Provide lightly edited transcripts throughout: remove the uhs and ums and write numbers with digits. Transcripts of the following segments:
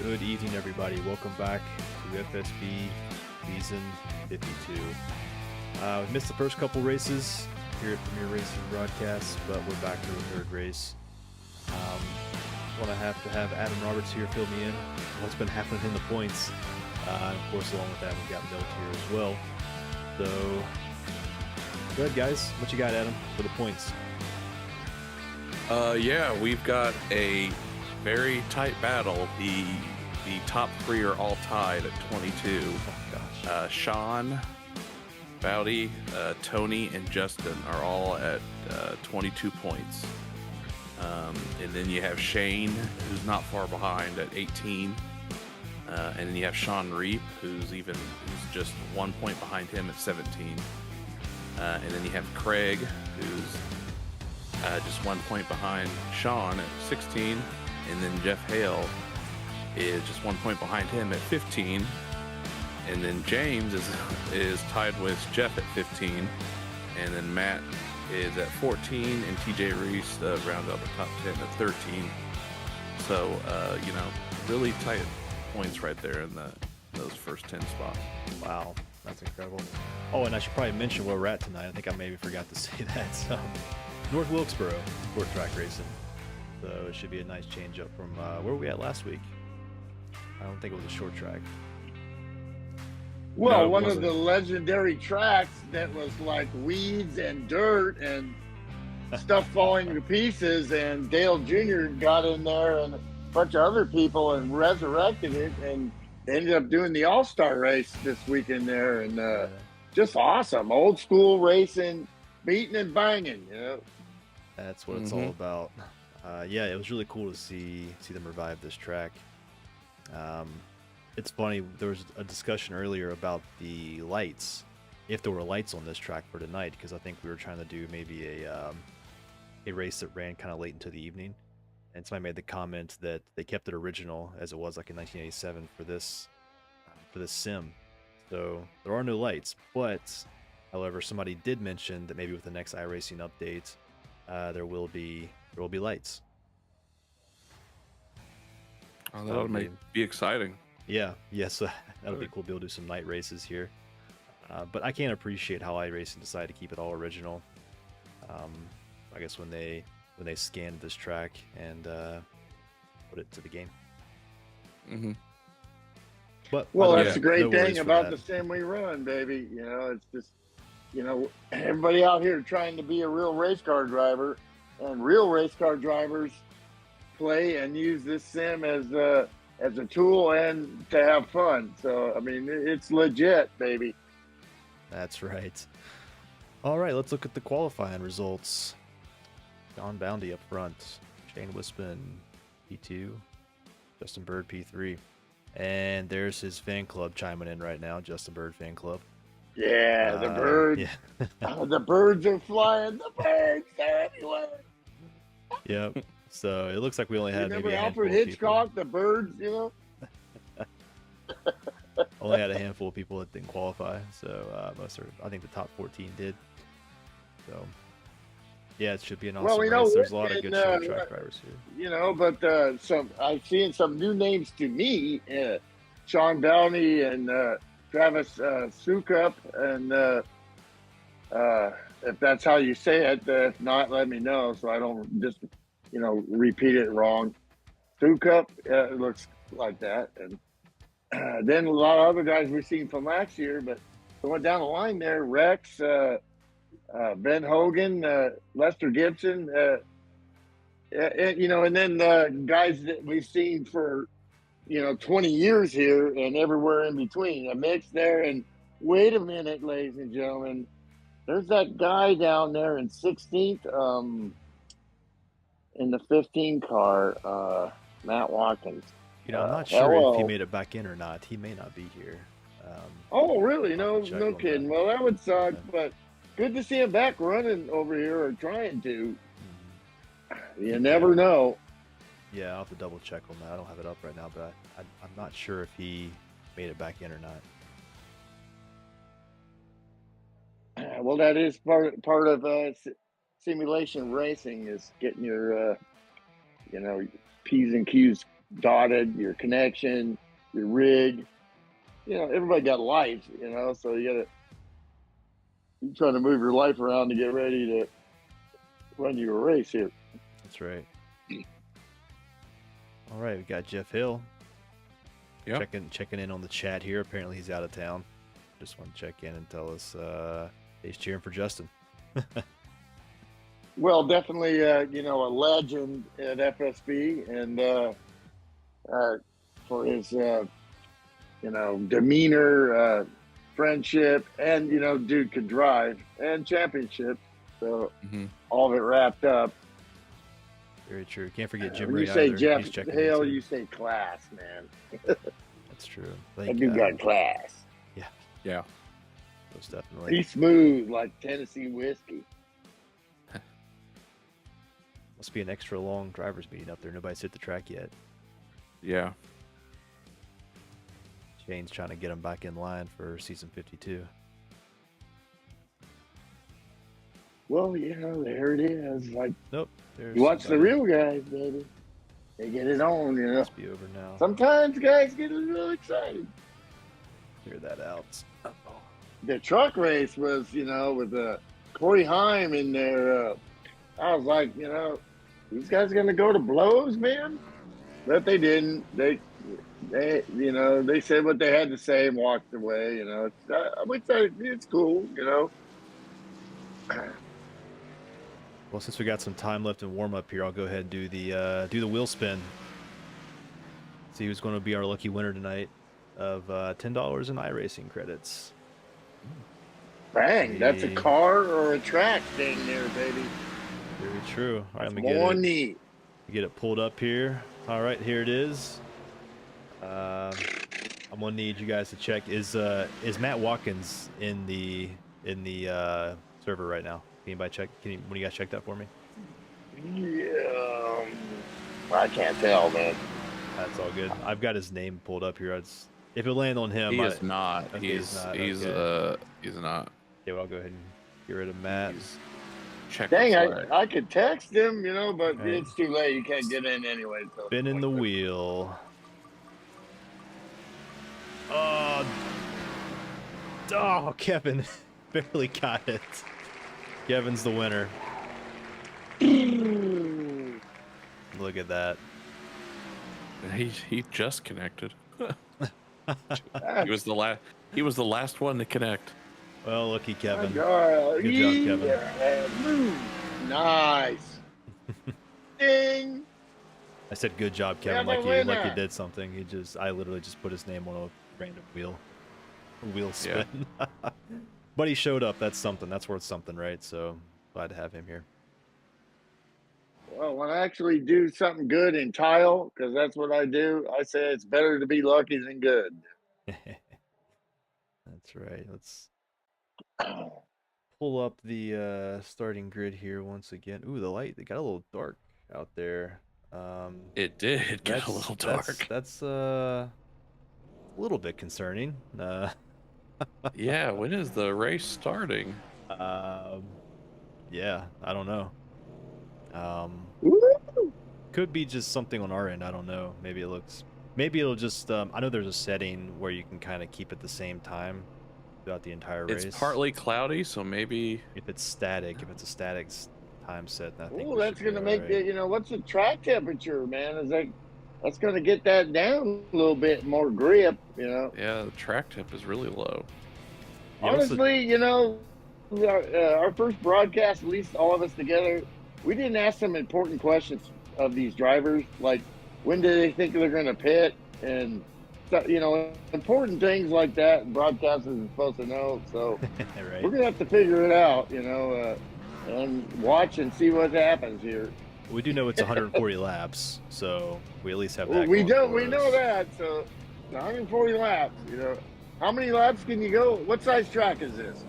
Good evening, everybody. Welcome back to FSB Season 52. We missed the first couple races here at Premier Racing Broadcast, but we're back for the third race. Want to have Adam Roberts here fill me in what's been happening in the points. And of course, along with that, we've got Milt here as well. So, go ahead, guys. What you got, Adam, for the points? Yeah, we've got a very tight battle. The top three are all tied at 22. Oh, gosh. Sean, Bowdy, Tony, and Justin are all at 22 points. And then you have Shane, who's not far behind at 18. And then you have Sean Reap, who's just 1 point behind him at 17. And then you have Craig, who's just 1 point behind Sean at 16. And then Jeff Hale is just 1 point behind him at 15. And then James is tied with Jeff at 15. And then Matt is at 14, and TJ Reese round out the top 10 at 13. So, really tight points right there in those first 10 spots. Wow, that's incredible. Oh, and I should probably mention where we're at tonight. I think I maybe forgot to say that. So, North Wilkesboro, short track racing. So it should be a nice change up from where were we at last week? I don't think it was a short track. Well, No, it one of wasn't. the legendary tracks that was like weeds and dirt and stuff falling to pieces, and Dale Jr. got in there and a bunch of other people and resurrected it, and they ended up doing the All-Star race this weekend there, and just awesome. Old school racing, beating and banging, you know. That's what it's all about. Yeah, it was really cool to see them revive this track. It's funny, there was a discussion earlier about the lights, if there were lights on this track for tonight, because I think we were trying to do maybe a race that ran kind of late into the evening, and somebody made the comment that they kept it original as it was like in 1987 for this sim. So there are no lights, but however, somebody did mention that maybe with the next iRacing update, there will be lights. Oh, that would be exciting. Yeah, yes, that'll be cool to be able to do some night races here. But I can't appreciate how iRacing decided to keep it all original. I guess when they scanned this track and put it to the game. Mm-hmm. But Well, other that's than the that, great no worries thing for about that. the sim we run, baby. You know, it's just, everybody out here trying to be a real race car driver, and real race car drivers play and use this sim as a tool and to have fun. So, I mean, it's legit, baby. That's right. All right, let's look at the qualifying results. John Boundy up front, Shane Wispin P2, Justin Bird P3. And there's his fan club chiming in right now, Justin Bird fan club. Yeah, the birds. Yeah. The birds are flying. The birds are everywhere. Yep. So it looks like we only You had remember maybe a handful Alfred of people. Hitchcock, the birds, you know? Only had a handful of people that didn't qualify. So I think the top 14 did. So yeah, it should be an awesome race. There's a lot of good short track drivers here. You know, but I'm seeing some new names to me. Sean Downey and Travis Sukup, and if that's how you say it. If not, let me know so I don't just repeat it wrong. Sukup, it looks like that, and then a lot of other guys we've seen from last year. But going down the line there, Rex, Ben Hogan, Lester Gibson, and then guys that we've seen for 20 years here and everywhere in between. A mix there, and wait a minute, ladies and gentlemen, there's that guy down there in 16th, in the 15 car, Matt Watkins. I'm not sure hello. if he made it back in or not. He may not be here. Oh, really? No check on kidding. that. Well, that would suck, Yeah. but good to see him back running over here, or trying to. You never know. Yeah, I'll have to double check on that. I don't have it up right now, but I'm not sure if he made it back in or not. Well, that is part of simulation racing, is getting your P's and Q's dotted, your connection, your rig. Everybody got life, so you're trying to move your life around to get ready to run you a race here. That's right. All right, we got Jeff Hill. Yep. Checking in on the chat here. Apparently he's out of town. Just want to check in and tell us he's cheering for Justin. Well, definitely, a legend at FSB, and for his, demeanor, friendship, and dude could drive, and championship. So all of it wrapped up. Very true. Can't forget Jim When Ray you say either. Jeff He's checking Hill, in too. you say class, man. That's true. That dude got class. Yeah. Most definitely. He's smooth like Tennessee whiskey. Must be an extra long driver's meeting up there. Nobody's hit the track yet. Yeah. Shane's trying to get him back in line for season 52. Well, there it is. Like, Nope. There's you watch the somebody. real guys, baby. They get it on, Must be over now. Sometimes guys get real excited. Clear that out. The truck race was, with Corey Heim in there. I was like, these guys going to go to blows, man? But they didn't. They said what they had to say and walked away. I would say it's cool, Well, since we got some time left in warm up here, I'll go ahead and do the wheel spin. See who's going to be our lucky winner tonight of $10 in iRacing credits. Bang! That's a car or a track thing there, baby. Very true. All right, let me More neat. get it pulled up here. All right, here it is. I'm gonna need you guys to check. Is Matt Watkins in the server right now? Can anybody check? One of you guys check that for me? Yeah, I can't tell, man. That's all good. I've got his name pulled up here. If it land on him, He is not. Okay, He's not. he's Okay. he's not. Yeah, well, I'll go ahead and get rid of Matt. He's check. Dang, I could text him, but Right. it's too late. You can't get in anyway. So Spinning the wheel. Oh, Kevin barely got it. Kevin's the winner. Look at that. He just connected. He was the last one to connect. Well, lucky Kevin. Good job, Kevin. Nice. Ding. I said good job, Kevin, Yeah, like he did something. I literally just put his name on a random wheel spin. Yeah. But he showed up. That's something. That's worth something, right? So glad to have him here. Well, when I actually do something good in tile, because that's what I do, I say it's better to be lucky than good. That's right. Let's pull up the starting grid here once again. Ooh, the light, it got a little dark out there. It did get a little dark. That's a little bit concerning. Yeah, when is the race starting? Yeah, I don't know. Could be just something on our end. I don't know. Maybe it'll just. I know there's a setting where you can kind of keep it the same time throughout the entire race. It's partly cloudy, so maybe if it's static, if it's a static time set, I think. Oh, that's gonna make the. What's the track temperature, man? That's gonna get that down a little bit more grip. Yeah, the track temp is really low. Yeah, honestly, our first broadcast, at least all of us together, we didn't ask some important questions of these drivers, like when do they think they're going to pit, and important things like that. Broadcasters are supposed to know, so right. We're gonna have to figure it out, and watch and see what happens here. We do know it's 140 laps, so we at least have that. We know that. So 140 laps. How many laps can you go? What size track is this?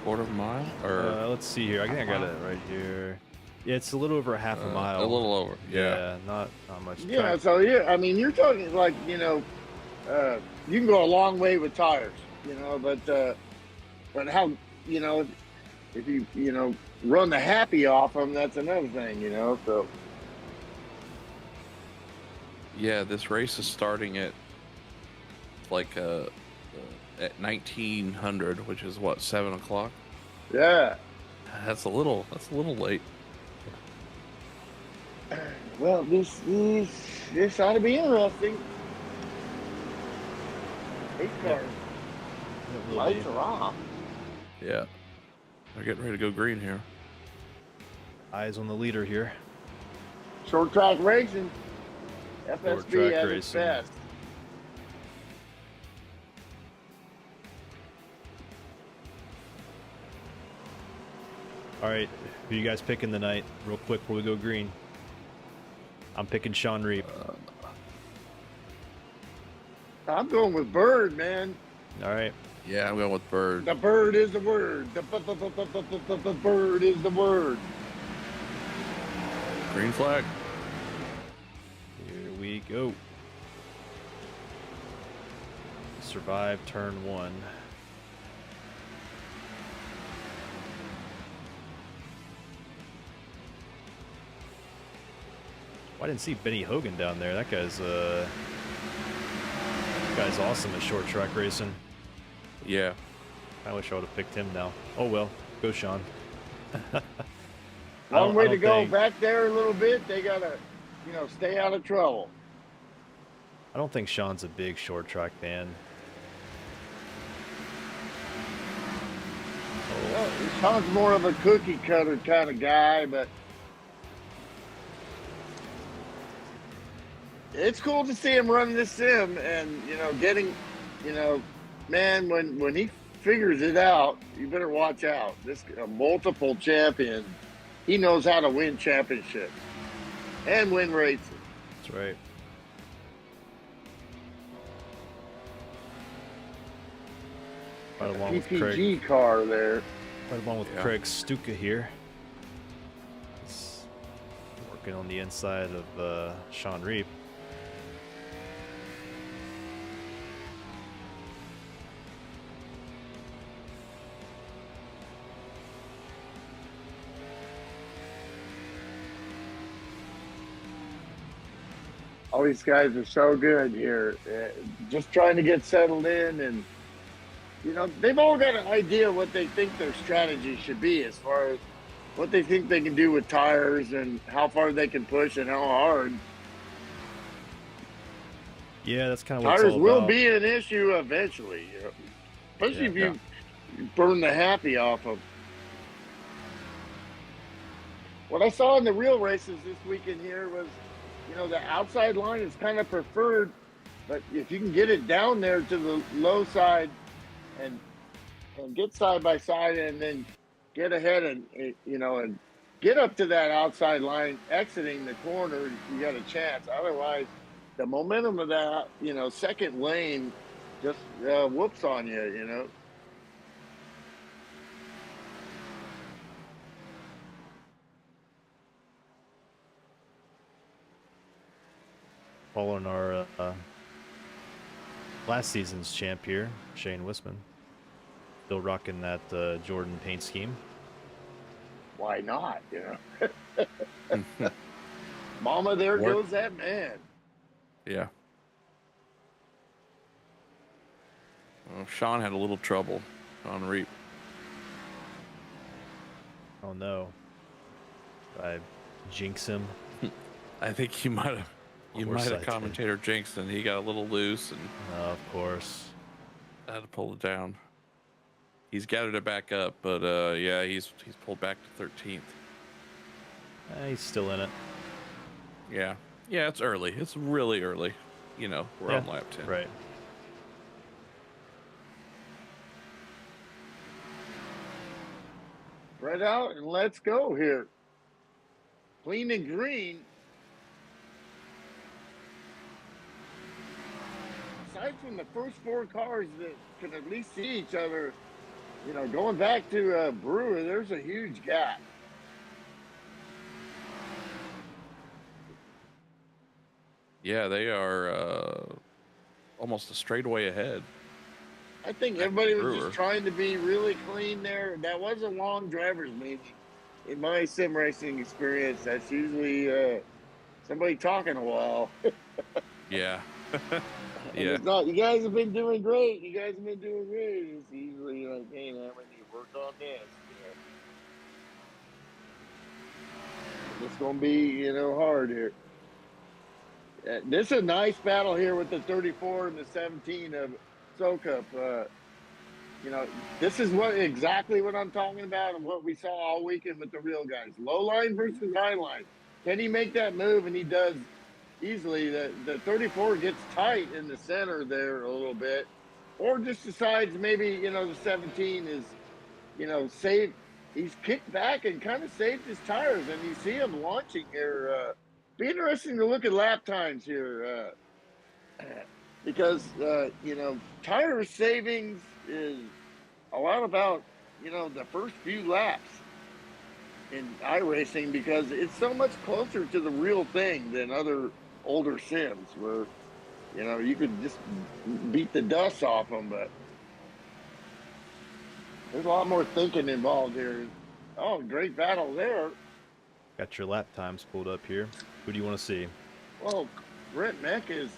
Quarter mile? Or let's see here. I think I got it right here. Yeah, it's a little over half a mile. A little over. Yeah, not much. Yeah, so you're talking like you can go a long way with tires, but how if you run the happy off them, that's another thing, So Yeah, this race is starting at like at 1900, which is what, 7 o'clock. Yeah. That's a little late. Well, this ought to be interesting. 8 cars. It will Lights be. are off. Yeah, they're getting ready to go green here. Eyes on the leader here. Short track racing. Short FSB track at its racing. best. All right, who you guys picking tonight? Real quick before we go green. I'm picking Sean Reap. I'm going with Bird, man. All right. Yeah, I'm going with Bird. The bird is the word. The bird is the word. Green flag. Here we go. Survive turn 1. I didn't see Benny Hogan down there. That guy's awesome at short track racing. Yeah. I wish I would have picked him now. Oh well, go Sean. Long way to go back there a little bit. They gotta, stay out of trouble. I don't think Sean's a big short track fan. Well, Sean's more of a cookie cutter kind of guy, but it's cool to see him run this sim and, getting, man, when he figures it out, you better watch out. This multiple champion, he knows how to win championships and win races. That's right. Right along with Craig. PPG car there. Right along with Craig Stuka here. He's working on the inside of Sean Reap. All these guys are so good here. Just trying to get settled in, and they've all got an idea what they think their strategy should be as far as what they think they can do with tires and how far they can push and how hard. Yeah, that's kind of what tires it's all will about. be an issue eventually, especially if you burn the happy off of. What I saw in the real races this weekend here was, the outside line is kind of preferred, but if you can get it down there to the low side and get side by side and then get ahead and and get up to that outside line exiting the corner, you got a chance. Otherwise, the momentum of that second lane just whoops on you. Following our last season's champ here, Shane Wisman. Still rocking that Jordan paint scheme. Why not? Mama, there goes that man. Yeah. Well, Sean had a little trouble on Reap. Oh no. I jinx him. I think you might have commentator jinxed, and he got a little loose, and of course had to pull it down. He's gathered it back up, but yeah, he's pulled back to 13th. He's still in it. Yeah, it's early. It's really early. We're on lap 10. Right. Spread out and let's go here. Clean and green. Aside from the first 4 cars that can at least see each other, going back to Brewer, there's a huge gap. Yeah, they are almost a straightaway ahead. I think everybody was just trying to be really clean there. That was a long driver's meeting. In my sim racing experience, that's usually somebody talking a while. Yeah. And Yeah. it's not, you guys have been doing great. You guys have been doing great. It's usually like, hey, man, we need to work on this. It's going to be, hard here. This is a nice battle here with the 34 and the 17 of SoCup. This is exactly what I'm talking about and what we saw all weekend with the real guys. Low line versus high line. Can he make that move? And he does easily. The 34 gets tight in the center there a little bit, or just decides maybe, the 17 is, saved. He's kicked back and kind of saved his tires, and you see him launching here. Be interesting to look at lap times here. Because tire savings is a lot about the first few laps in iRacing, because it's so much closer to the real thing than other older sims where you could just beat the dust off them, but there's a lot more thinking involved here. Oh, great battle there. Got your lap times pulled up here. Who do you want to see? Well, Brent Meck is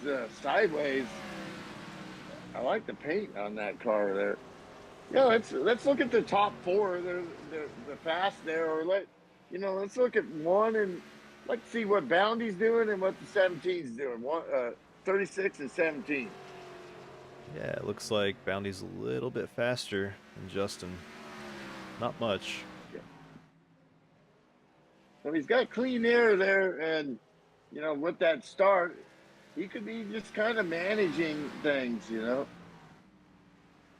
sideways. I like the paint on that car there. Yeah, let's look at the top four. The fast there, or let's look at one, and let's see what Bounty's doing and what the 17's doing. 36 and 17. Yeah, it looks like Bounty's a little bit faster than Justin. Not much. Yeah. So he's got clean air there, and with that start, he could be just kind of managing things.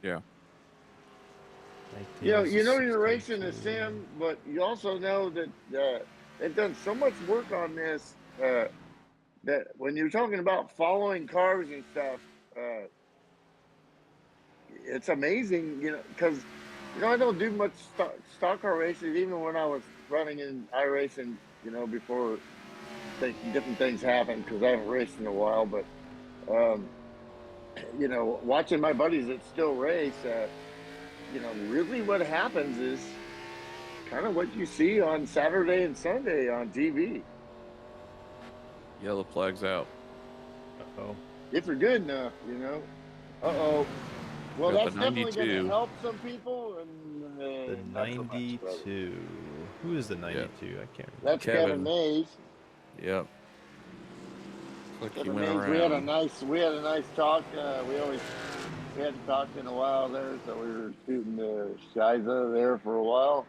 Yeah. You're racing a sim, but you also know that they've done so much work on this that when you're talking about following cars and stuff, it's amazing, because I don't do much stock car races, even when I was running in iRacing, before different things happened, because I haven't raced in a while. But watching my buddies that still race, really what happens is kind of what you see on Saturday and Sunday on TV. Yellow flag's out. Uh-oh. If you're good enough, Uh-oh. Well, Got that's the definitely going 92. to help some people. And The not so much, 92. Who is the 92? I can't remember. that's Kevin Mays. Yep. Looks like he Kevin went Mays. around. We had a nice talk. We hadn't talked in a while there, so we were shooting the Shiza there for a while.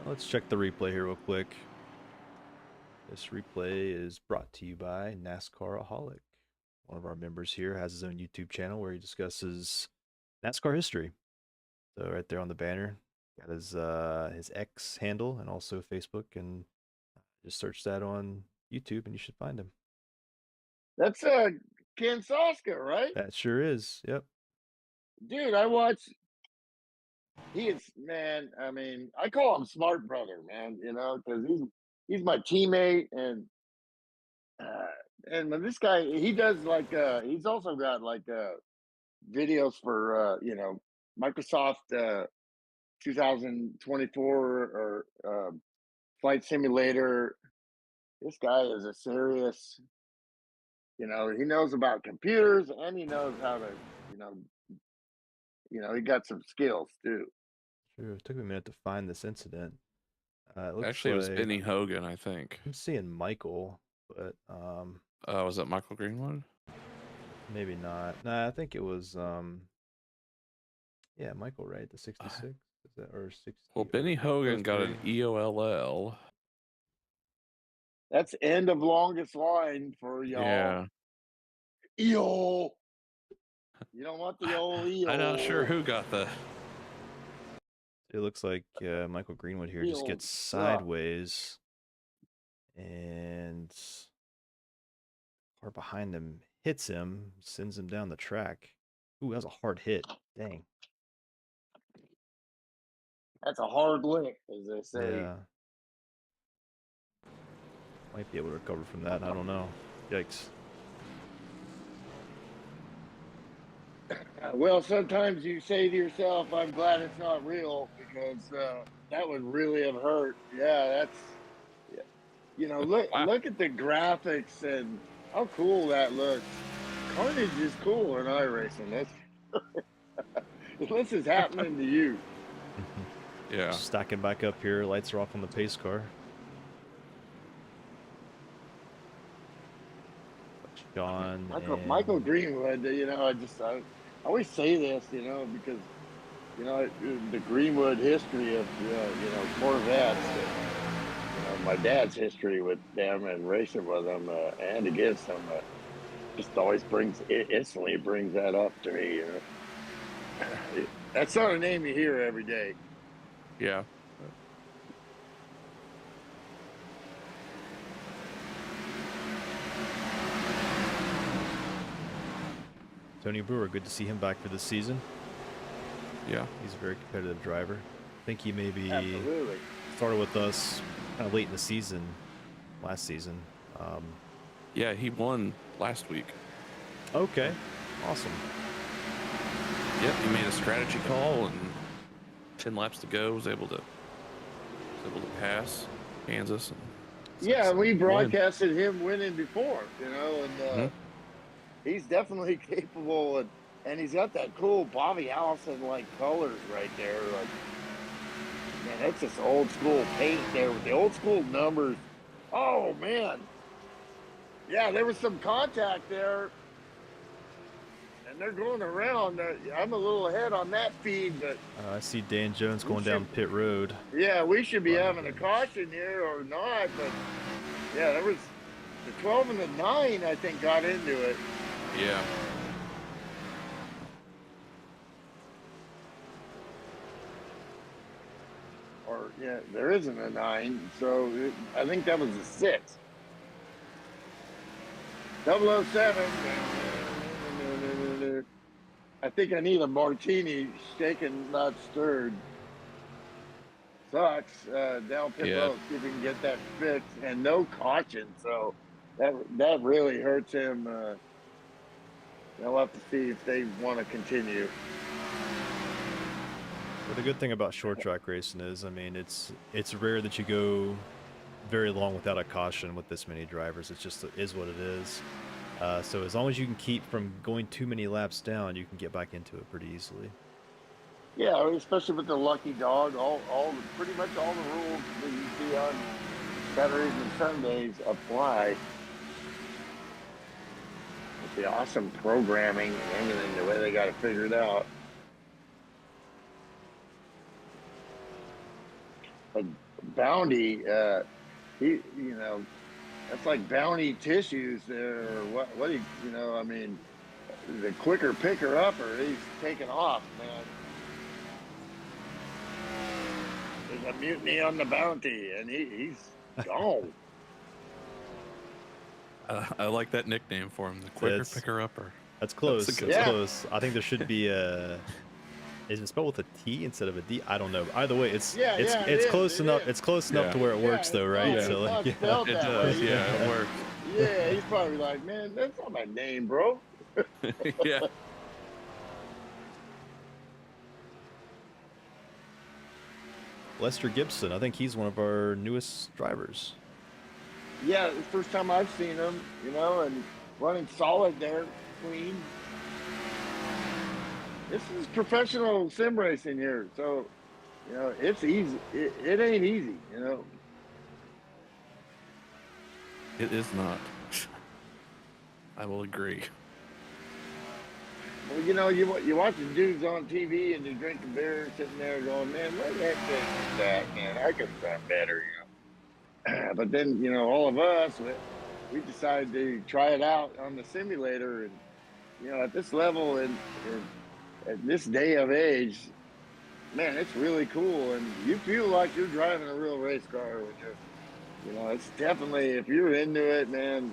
Let's check the replay here real quick. This replay is brought to you by NASCARaholic. One of our members here has his own YouTube channel where he discusses NASCAR history. So right there on the banner, got his X handle and also Facebook, and just search that on YouTube and you should find him. That's Ken Soska, right? That sure is. Yep. Dude, I watch. He is, man. I mean, I call him Smart Brother, man. Because he's my teammate, and when this guy, he does he's also got videos for Microsoft 2024 or Flight Simulator. This guy is a serious. He knows about computers, and he knows how to, he got some skills too. Sure. It took me a minute to find this incident. Actually, it was Benny Hogan, I think. I'm seeing Michael, but was that Michael Greenwood? maybe not. Nah, I think it was yeah, Michael, right? The 66? Is that or 60? Well, Benny Hogan got an EOLL. That's end of longest line for y'all. Yeah. EO. You don't want the old EO. I'm not sure who got the. It looks like Michael Greenwood here just gets sideways, and car behind him hits him, sends him down the track. Ooh, that was a hard hit. Dang. That's a hard lick, as they say. Yeah. Might be able to recover from that. I don't know. Yikes. Well, sometimes you say to yourself, I'm glad it's not real, because that would really have hurt. Yeah, Wow. look at the graphics and how cool that looks. Carnage is cool in iRacing. This is happening to you. Yeah. Stacking back up here. Lights are off on the pace car. John Michael and Greenwood. I always say this, because the Greenwood history of Corvettes. My dad's history with them and racing with them and against them just always instantly brings that up to me. That's not a name you hear every day. Yeah. Tony Brewer. Good to see him back for this season. Yeah. He's a very competitive driver. I think he maybe Absolutely. started with us kind of late in the season, last season. Yeah, he won last week. Okay, awesome. Yep, he made a strategy call, and 10 laps to go, was able to pass Kansas. Yeah, we win. broadcasted him winning before, and he's definitely capable, and he's got that cool Bobby Allison like colors right there. Like, man, that's just old school paint there with the old school numbers. Oh man, yeah, there was some contact there, and they're going around. I'm a little ahead on that feed, but I see Dan Jones going down pit road. yeah, we should be having a caution here or not. But yeah, there was the 12 and the 9, I think, got into it. Yeah. Or yeah, there isn't a 9, so I think that was a 6. 007. I think I need a martini, shaken, not stirred. Sucks. Down pit road, see if we can get that fixed, and no caution, so that really hurts him. They'll have to see if they want to continue. But the good thing about short track racing is, I mean, it's rare that you go very long without a caution with this many drivers. It just is what it is. So as long as you can keep from going too many laps down, you can get back into it pretty easily. Yeah, especially with the lucky dog. Pretty much all the rules that you see on Saturdays and Sundays apply. With the awesome programming and everything, the way they got it figured out. But Bounty, that's like Bounty tissues there, or what I mean, the quicker picker upper, he's taking off, man. There's a mutiny on the Bounty, and he's gone. I like that nickname for him, the quicker picker upper. That's close. That's close. I think there should be a. Is it spelled with a T instead of a D? I don't know. Either way, it's close enough. It's close enough to where it works, though, right? Yeah, so like, it does. Yeah, it works. Yeah, he's probably like, man, that's not my name, bro. Yeah. Lester Gibson, I think he's one of our newest drivers. Yeah, the first time I've seen him, and running solid there, clean. This is professional sim racing here, so it's easy. It ain't easy, It is not. I will agree. Well, you watch the dudes on TV and they're drinking beer, sitting there going, man, what the heck is that, man? I could have done better, But then, all of us, we decided to try it out on the simulator, and at this level and at this day of age, man, it's really cool, and you feel like you're driving a real race car when you're, it's definitely, if you're into it, man,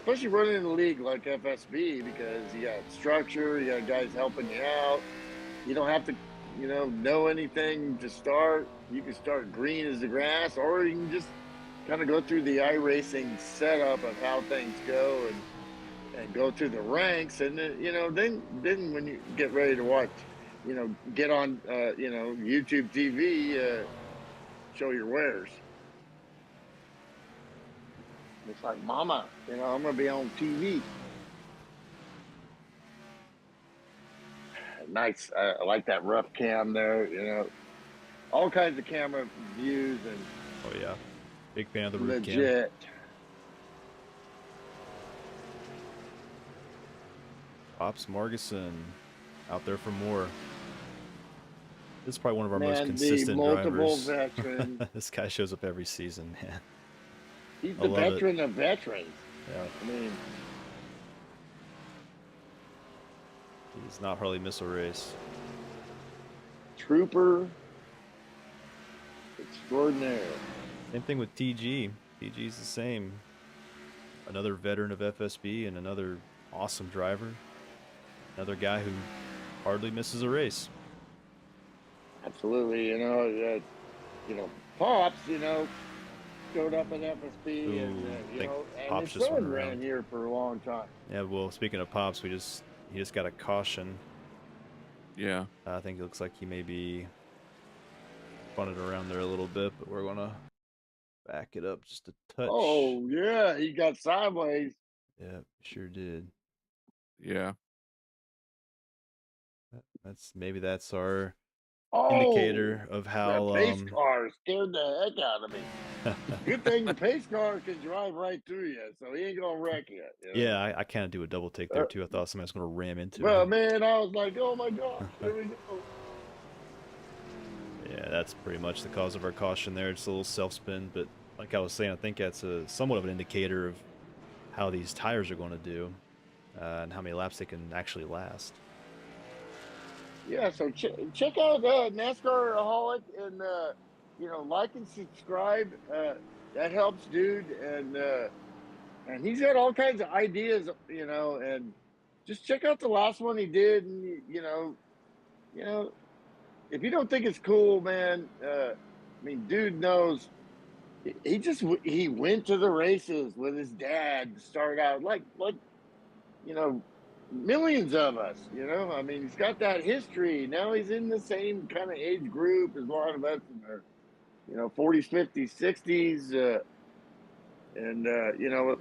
especially running in a league like FSB, because you got structure, you got guys helping you out, you don't have to, know anything to start. You can start green as the grass, or you can just kind of go through the iRacing setup of how things go and go through the ranks, and then when you get ready to watch, get on YouTube TV, show your wares. It's like, Mama, I'm gonna be on TV. Nice. I like that rough cam there. All kinds of camera views and Oh yeah, big fan of the roof cam. legit. Pops Margison out there for more. This is probably one of our most Man, the consistent multiple drivers. veteran. This guy shows up every season, man. He's I the love it. veteran of veterans. Yeah, I mean, he's not hardly miss a race. trooper extraordinaire. Same thing with TG. TG's the same. Another veteran of FSB and another awesome driver. Another guy who hardly misses a race. Absolutely. Pops, showed up at FSB, Ooh, and I think and Pops his just went son ran around. here for a long time. Yeah, well, speaking of Pops, he just got a caution. Yeah. I think it looks like he may be spun it around there a little bit, but we're gonna back it up just a touch. Oh yeah, he got sideways. Yeah, sure did. Yeah. That's our Oh, indicator of that how pace car scared the heck out of me. Good thing the pace car can drive right through you, so he ain't gonna wreck you. Yeah, I kind of do a double take there too. I thought somebody was gonna ram into Well, him. man, I was like, oh my gosh, here we go. Yeah, that's pretty much the cause of our caution there. It's a little self spin, but like I was saying, I think that's a somewhat of an indicator of how these tires are going to do and how many laps they can actually last. Yeah, so check out NASCAR Aholic and like and subscribe. That helps, dude, and he's got all kinds of ideas, and just check out the last one he did, and you know, if you don't think it's cool, man, I mean, dude knows. He went to the races with his dad to start out, like you know millions of us. I mean, he's got that history. Now he's in the same kind of age group as a lot of us in their 40s, 50s, 60s, and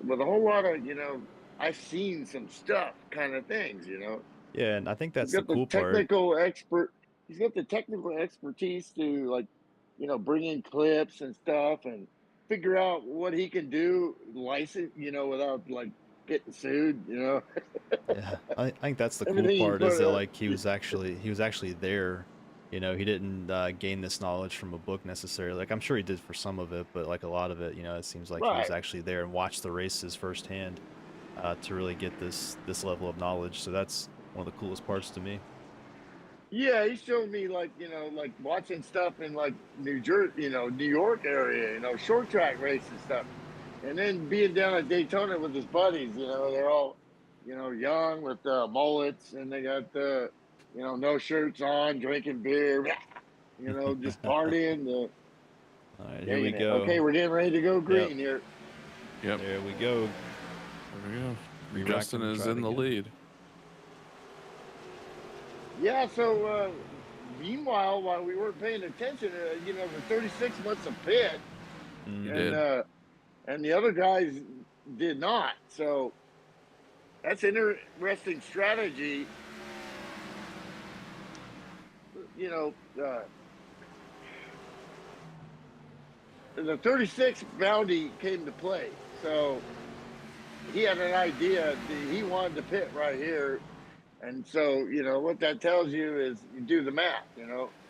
with a whole lot of I've seen some stuff kind of things. Yeah, and I think He's that's the got the cool part. technical expert. He's got the technical expertise to, like, bring in clips and stuff and figure out what he can do, license, without like getting sued. Yeah, I think that's the cool Everything he part is that put. like he was actually there. He didn't gain this knowledge from a book necessarily. Like I'm sure he did for some of it, but like a lot of it, it seems like he was Right. actually there and watched the races firsthand to really get this level of knowledge. So that's one of the coolest parts to me. Yeah, he showed me, like, like watching stuff in, like, New Jersey, New York area, short track race and stuff. And then being down at Daytona with his buddies, they're all, young with mullets, and they got no shirts on, drinking beer, just partying, All right, here we digging it. go. Okay, we're getting ready to go Yep. green here. Yep. There we go. There we go. Re-rack Justin and is try it in the again. lead. Yeah, so meanwhile, while we weren't paying attention, the 36 months of pit, You and did. and the other guys did not. So that's an interesting strategy. You know, the 36 bounty came to play. So he had an idea. He wanted to pit right here. And so, what that tells you is you do the math.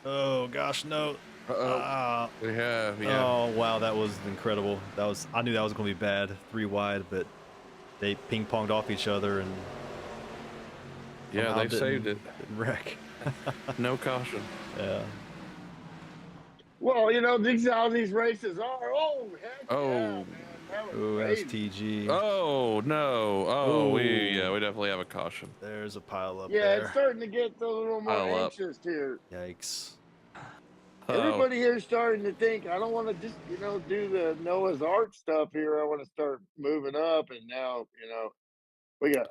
Oh gosh, no. Uh-oh. Yeah. Oh wow, that was incredible. I knew that was going to be bad, 3 wide, but they ping ponged off each other and Yeah, they saved it. Didn't wreck. No caution. Yeah. Well, these how these races are. Oh, heck Oh. yeah, man. That was Oh, crazy. STG. Oh no. Oh, Ooh. we definitely have a caution. There's a pile up Yeah, there. it's starting to get a little more Pile up. anxious here. Yikes. Everybody here is starting to think, I don't want to just, do the Noah's Ark stuff here. I want to start moving up. And now, we got,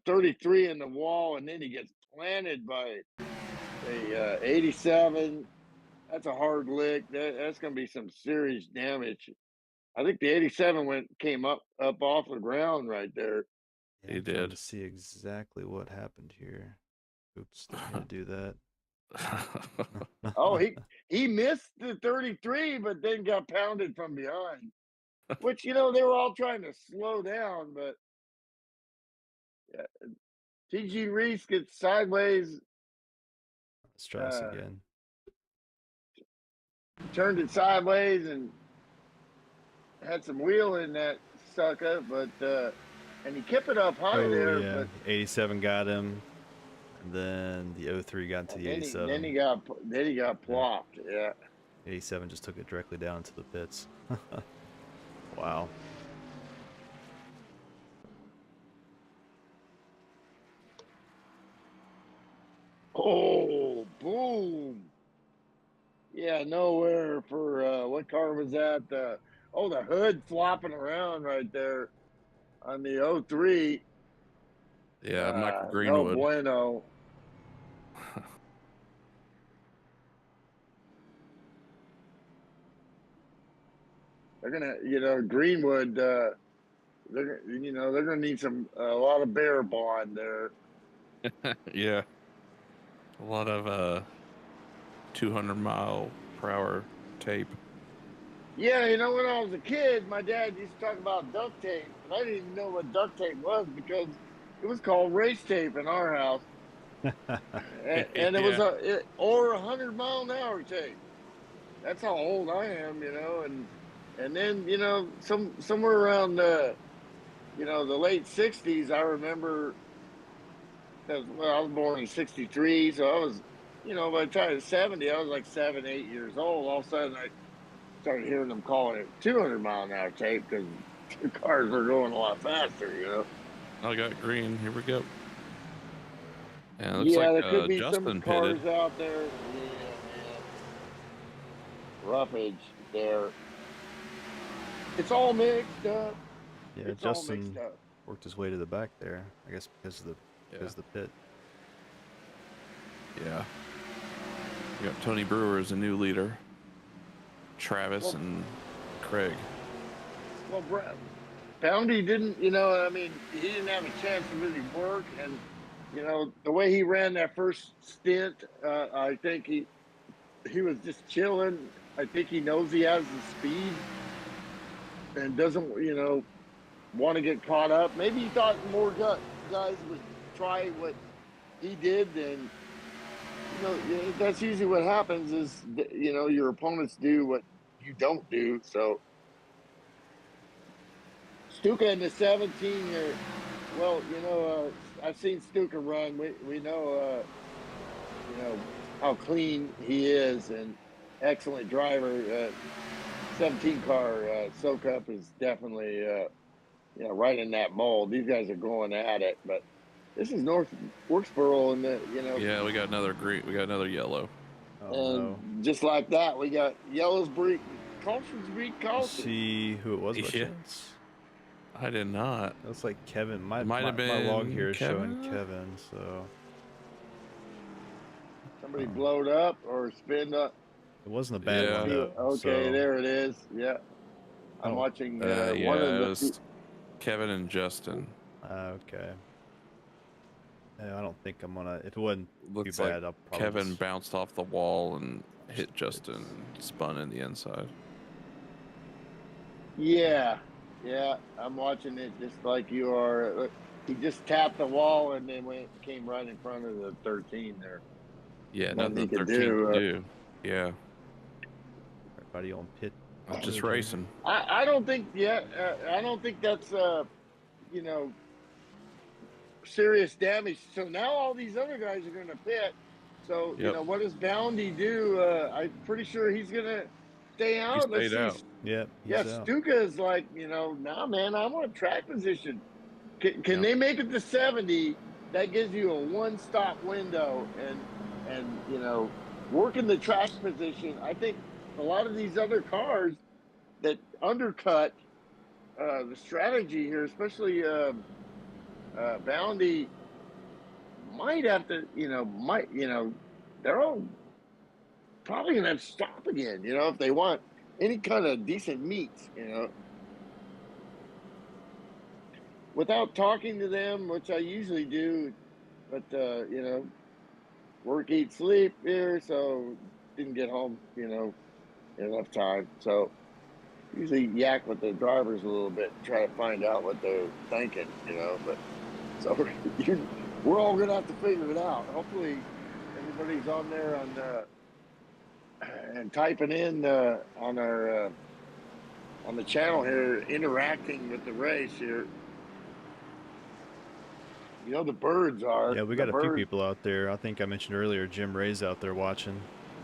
33 in the wall. And then he gets planted by a 87. That's a hard lick. That's going to be some serious damage. I think the 87 came up off the ground right there. Yeah, He I'm trying did. to see exactly what happened here. Oops, didn't mean to do that. Oh, he missed the 33, but then got pounded from behind. Which they were all trying to slow down, but yeah, TG Reese gets sideways, Let's try this again. turned it sideways, and had some wheel in that sucker, but and he kept it up high Oh there, yeah, but 87 got him, and then the 03 got into the then 87. he got plopped. Yeah. 87 just took it directly down into the pits. Wow. Oh, boom. Yeah, nowhere for what car was that? The hood flopping around right there on the 03. Yeah, Michael No Greenwood. bueno. They're gonna, Greenwood. They're gonna need a lot of bear bond there. Yeah. A lot of 200-mile-per-hour tape. Yeah, when I was a kid, my dad used to talk about duct tape, and I didn't even know what duct tape was because it was called race tape in our house, and it was Yeah. or 100-mile-an-hour tape. That's how old I am, and then somewhere around the late '60s, I remember. Well, I was born in '63, so I was, by the time I was 70, I was like 7, 8 years old. All of a sudden, I started hearing them calling it 200-mile-an-hour tape because the cars were going a lot faster. I got green. Here we go. And it looks Yeah, there like could be some Justin cars pitted. out there. Yeah, man. Roughage there. It's all mixed up. Yeah, It's all mixed Justin up. worked his way to the back there. I guess because of the pit. Yeah. We got Tony Brewer as a new leader. Travis and Craig. Well, Boundy didn't, he didn't have a chance to really work. And, the way he ran that first stint, I think he was just chilling. I think he knows he has the speed and doesn't, want to get caught up. Maybe he thought more guys would try what he did. And, that's usually what happens is, your opponents do what you don't do. So, Stuka in the 17 year. Well, I've seen Stuka run. We know, how clean he is and excellent driver. 17 car Soak Up is definitely, right in that mold. These guys are going at it, but this is North Wilkesboro, and Yeah, we got another green. We got another yellow. Oh, and no. just like that, we got yellows breed. Cautions breed Did you caution. see who it was by Yeah. chance? I did not. It looks like Kevin. My have been log here is Kevin? showing Kevin, so Somebody blowed up or spin up. it wasn't a bad one. Yeah. Okay, So there it is. Yeah, I I'm don't. watching Yeah, one of it the. was Kevin and Justin. Okay. Yeah, I don't think I'm gonna. If it wasn't Looks too bad, like I'll probably Kevin just- bounced off the wall and hit Justin and spun in the inside. Yeah, I'm watching it just like you are. He just tapped the wall and then came right in front of the 13 there. Yeah, Nothing nothing he could 13 do, could do. Yeah, everybody on pit. it's just racing. I don't think. Yeah, I don't think that's serious damage. So now all these other guys are going to pit. So Yep. what does Boundy do? I'm pretty sure he's going to stay out. He stayed out. Yep. Yeah, He's out. Stuka is like, nah, man, I want track position. Can Yep. they make it to 70? That gives you a one-stop window, and working the track position. I think a lot of these other cars that undercut the strategy here, especially Boundy, might have to, they're all probably gonna have to stop again. If they want any kind of decent meets. without talking to them, which I usually do, but work, eat, sleep here, so didn't get home, in enough time. So usually yak with the drivers a little bit and try to find out what they're thinking, But so we're all gonna have to figure it out. Hopefully, everybody's on there and typing in on our on the channel here, interacting with the race here. The birds are. Yeah, we got a few people out there. I think I mentioned earlier, Jim Ray's out there watching.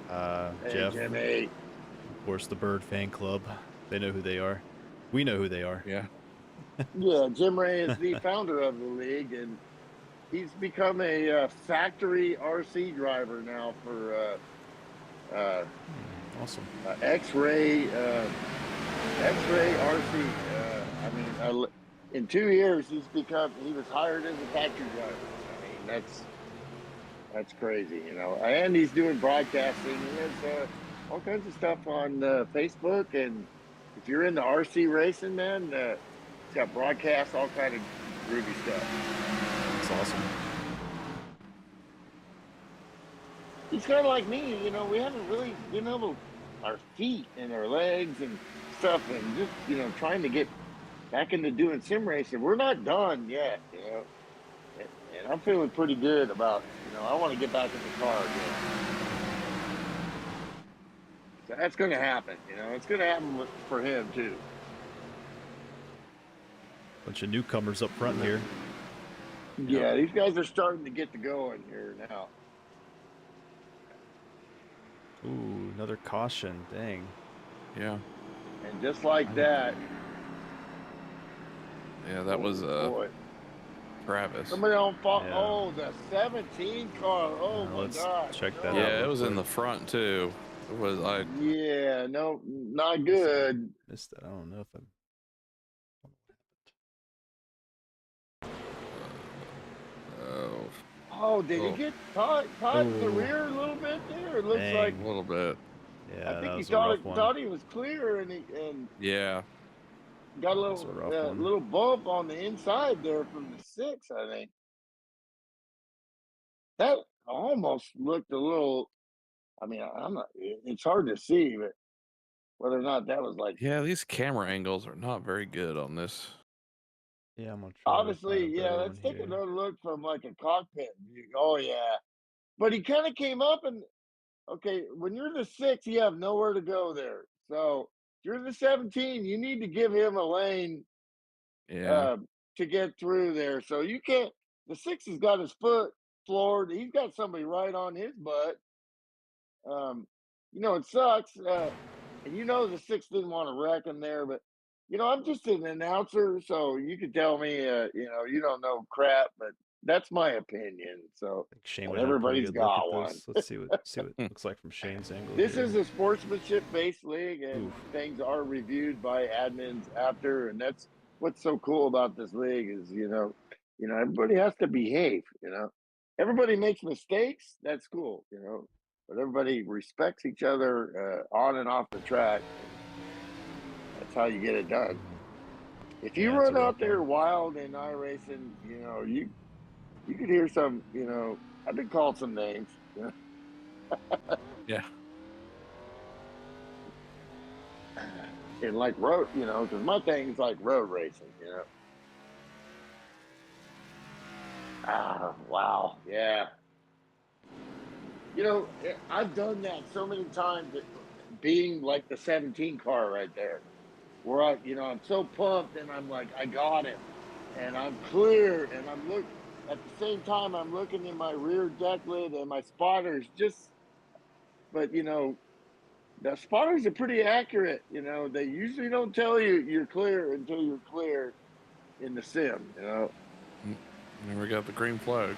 Hey, Jeff, Jim, hey. of course, the Bird Fan Club. They know who they are. We know who they are. Yeah. Yeah, Jim Ray is the founder of the league, and he's become a factory RC driver now for Awesome. X-Ray RC. In 2 years, he was hired as a factory driver. I mean, that's crazy, And he's doing broadcasting. He has all kinds of stuff on Facebook, and if you're into RC racing, man, he's got broadcasts, all kind of groovy stuff. That's awesome. He's kind of like me, we haven't really been able, our feet and our legs and stuff, and just, trying to get back into doing sim racing. We're not done yet, and I'm feeling pretty good about, I want to get back in the car again. So that's going to happen, it's going to happen for him too. Bunch of newcomers up front here. Yeah, these guys are starting to get to going here now. Ooh, another caution. Dang. Yeah. And just like that. Yeah, that was Travis. Somebody on fire. Yeah. Oh, the 17 car. Oh my Let's God. check that out. Yeah, it was in the front too. It was like. Yeah, no, not good. Missed that. I don't know if I'm. Oh, did he get caught in the rear a little bit there? It looks like a little bit. Yeah, I think he thought he was clear, and Yeah. got a little bump on the inside there from the 6. I think that almost looked a little. I mean, I'm not. It's hard to see, but whether or not that was like. Yeah, these camera angles are not very good on this. Yeah, I'm gonna try. Obviously, yeah. Let's take another look from like a cockpit view. Oh yeah, but he kind of came up and. Okay, when you're the 6, you have nowhere to go there. So if you're the 17, you need to give him a lane to get through there. So you can't. The 6 has got his foot floored. He's got somebody right on his butt. It sucks. And the 6 didn't want to wreck him there, but I'm just an announcer, so you could tell me, you don't know crap, but that's my opinion. So Shane everybody's got one. Let's see what it looks like from Shane's angle. This is a sportsmanship-based league, and things are reviewed by admins after, and that's what's so cool about this league is everybody has to behave. Everybody makes mistakes. That's cool. But everybody respects each other on and off the track. That's how you get it done. If you run out there wild in iRacing, you could hear some, I've been called some names. Yeah. And like road, because my thing is like road racing, Wow. Yeah. I've done that so many times, being like the 17 car right there, where I'm so pumped and I'm like, I got it, and I'm clear, and at the same time, I'm looking in my rear deck lid and my spotters but the spotters are pretty accurate. They usually don't tell you you're clear until you're clear in the sim, Never got the green flag.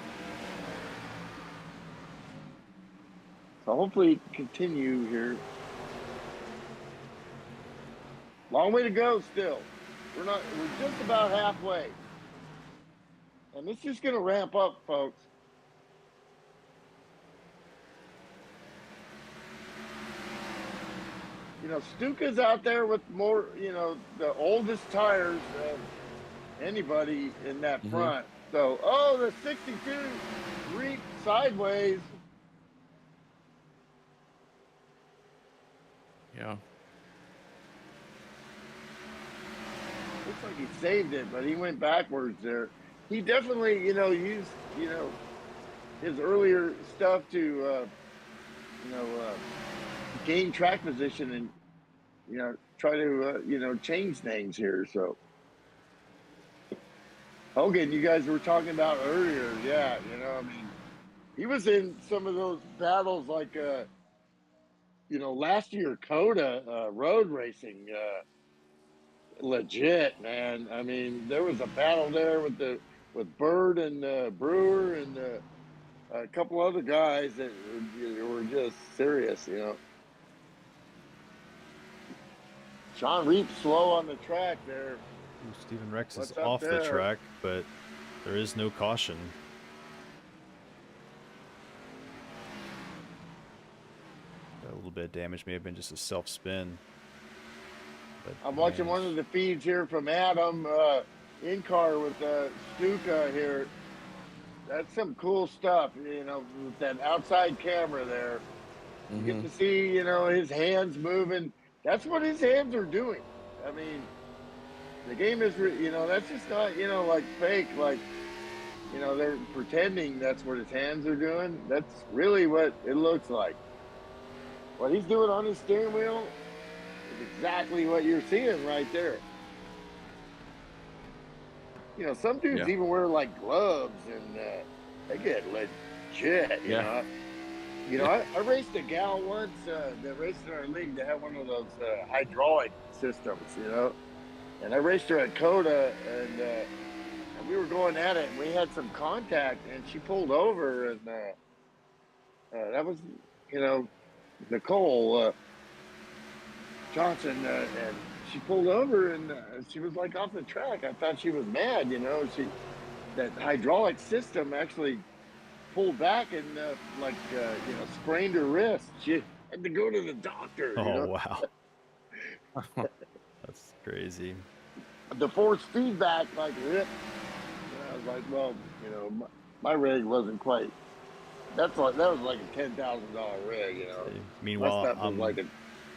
So hopefully continue here. Long way to go still. We're just about halfway. And it's just going to ramp up, folks. Stuka's out there with more, the oldest tires. anybody in that Mhm. front. So, oh, the 62 reaped sideways. Yeah. Looks like he saved it, but he went backwards there. He definitely, used, his earlier stuff to, gain track position and, try to, change things here. So, Hogan, you guys were talking about earlier. Yeah. I mean, he was in some of those battles like, last year, Coda road racing, legit, man. I mean, there was a battle there with Bird and Brewer and a couple other guys that were just serious. Sean Reap's slow on the track there. Ooh, Stephen Rex is What's up off the there? track, but there is no caution. A little bit of damage, may have been just a self spin. But I'm watching man, one of the feeds here from Adam in car with Stuka here. That's some cool stuff, with that outside camera there. You get to see, his hands moving. That's what his hands are doing. I mean, the game is, that's just not, like fake, like, they're pretending that's what his hands are doing. That's really what it looks like. What he's doing on his steering wheel is exactly what you're seeing right there. Some dudes Yeah. even wear like gloves and they get legit, Yeah. I raced a gal once that raced in our league that had one of those hydraulic systems, and I raced her at Coda and we were going at it and we had some contact and she pulled over and that was, Nicole Johnson and she pulled over and she was like off the track. I thought she was mad, that hydraulic system actually pulled back and sprained her wrist. She had to go to the doctor. oh wow, that's crazy. The force feedback, like, I was like, well, my rig wasn't quite. That was like a $10,000 rig. Meanwhile, my stuff was like a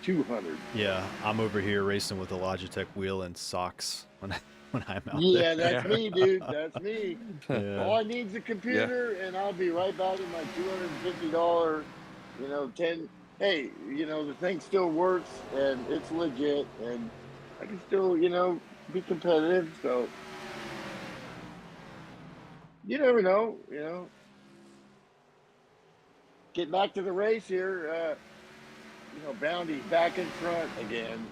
200. Yeah, I'm over here racing with a Logitech wheel and socks when I'm out Yeah, there. that's me, dude. That's me. Yeah. All I need is a computer, and I'll be right back in my $250, 10. Hey, the thing still works, and it's legit, and I can still, be competitive. So you never know, Get back to the race here. Bounty's back in front again.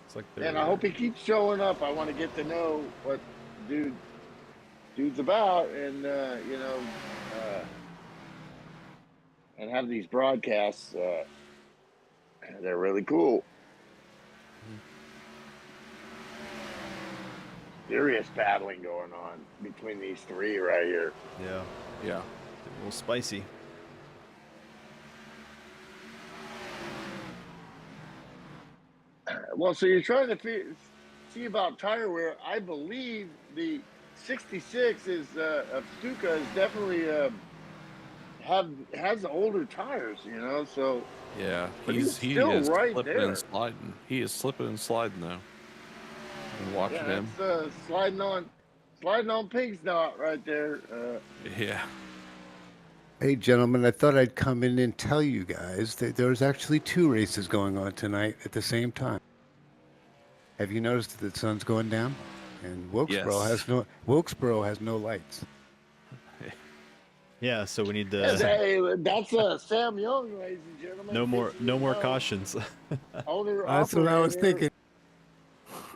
It's like And I hope he keeps showing up. I want to get to know what dude's about, and and have these broadcasts. They're really cool. Serious battling going on between these three right here. Yeah, Yeah. a little spicy. Well, so you're trying to see about tire wear. I believe the 66 is of Stuka is definitely has older tires, So Yeah. but He he's is still right slipping there. and sliding. He is slipping and sliding though. And watching Yeah, him. that's sliding on Pink's knot right there. Yeah. Hey, gentlemen, I thought I'd come in and tell you guys that there's actually 2 races going on tonight at the same time. Have you noticed that the sun's going down? And Wilkesboro has no lights. Yeah, so we need Hey, that's Sam Young, ladies and gentlemen. no more cautions. Owner That's what I was operator. thinking.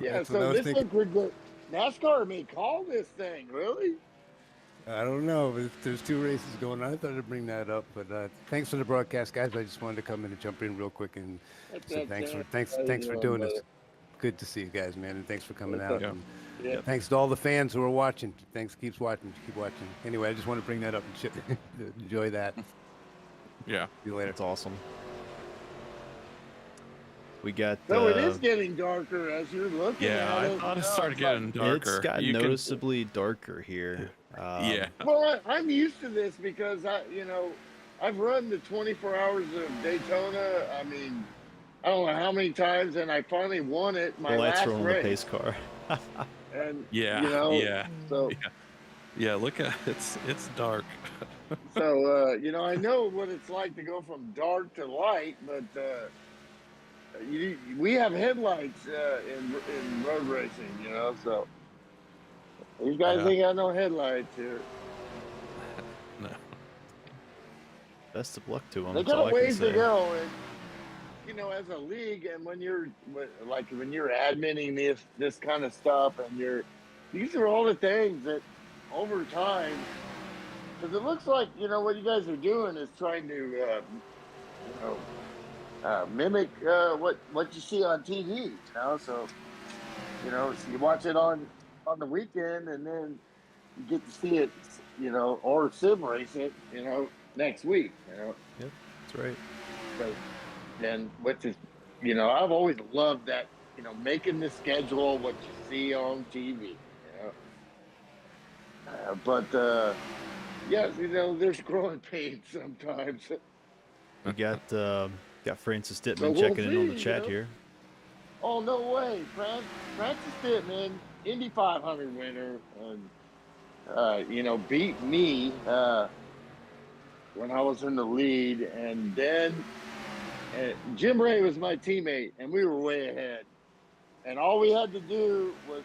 Yeah, That's what I so was this thinking. looks pretty good. NASCAR may call this thing, really? I don't know, but there's 2 races going on. I thought I'd bring that up, but thanks for the broadcast, guys. I just wanted to come in and jump in real quick and say thanks for doing this. Good to see you guys, man, and thanks for coming out. Yeah. And Yeah. thanks to all the fans who are watching. Thanks, keep watching. Anyway, I just want to bring that up and enjoy that. Yeah. See you later. That's awesome. We got So it is getting darker as you're looking Yeah, at I it. thought it you know, started it's like- getting darker. it's got You can- noticeably darker here. yeah. Well, I'm used to this because I've run the 24 hours of Daytona. I mean, I don't know how many times, and I finally won it The my lights last are on the race. pace car. And Yeah, you know, yeah. so Yeah, look at it's dark. I know what it's like to go from dark to light, but we have headlights in road racing, so these guys Yeah. ain't got no headlights here. No. Best of luck to them. They That's all got I a can ways to say. go, and as a league, and when you're adminning this kind of stuff, and these are all the things that over time, because it looks like what you guys are doing is trying to mimic what you see on TV. So you watch it on the weekend, and then you get to see it, or sim race it, next week. Yep, that's right. So, and which is, I've always loved that, making the schedule what you see on TV. But yes, there's growing pains sometimes. We got Francis So Dittman we'll checking in on the see, chat here. Oh, no way. Francis Pittman, Indy 500 winner, and, beat me when I was in the lead. And then Jim Ray was my teammate, and we were way ahead. And all we had to do was